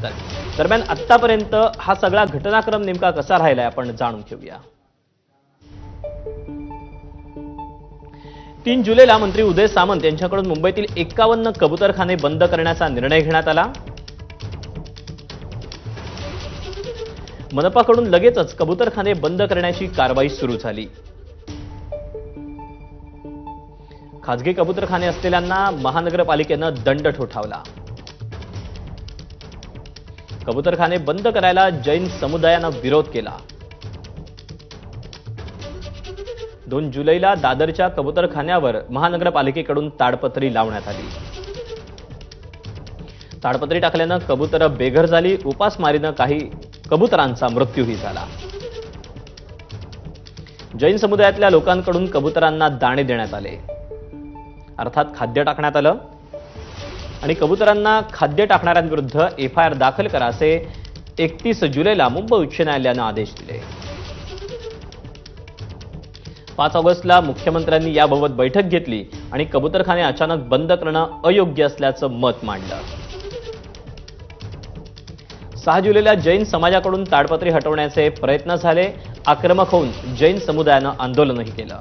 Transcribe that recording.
आहेत। दरम्यान आतापर्यंत हा सगळा घटनाक्रम नेमका कसा राहिलाय आपण जाणून घेऊया। 3 जुलैला मंत्री उदय सामंत यांच्याकडून मुंबईतील 51 कबूतरखाने बंद करण्याचा निर्णय घेण्यात आला। मनपाकडून लगेचच कबूतरखाने बंद करण्याची कारवाई सुरू झाली। खासगी कबूतरखाने असलेल्यांना महानगरपालिकेनं दंड ठोठावला। कबूतरखाने बंद करायला जैन समुदायानं विरोध केला। 2 जुलैला दादरच्या कबूतरखान्यावर महानगरपालिकेकडून ताडपत्री लावण्यात आली। ताडपत्री टाकल्यानं कबूतर बेघर झाली। उपासमारीनं काही कबुतरांचा मृत्यूही झाला। जैन समुदायातल्या लोकांकडून कबुतरांना दाणे देण्यात आले, अर्थात खाद्य टाकण्यात आलं आणि कबुतरांना खाद्य टाकणाऱ्यांविरुद्ध एफआयआर दाखल करा असे 31 जुलैला मुंबई उच्च न्यायालयानं आदेश दिले। 5 ऑगस्टला मुख्यमंत्र्यांनी याबाबत बैठक घेतली आणि कबूतरखाने अचानक बंद करणं अयोग्य असल्याचं मत मांडलं। 6 जुलैला जैन समाजाकडून ताडपत्री हटवण्याचे प्रयत्न झाले। आक्रमक होऊन जैन समुदायानं आंदोलनही केलं।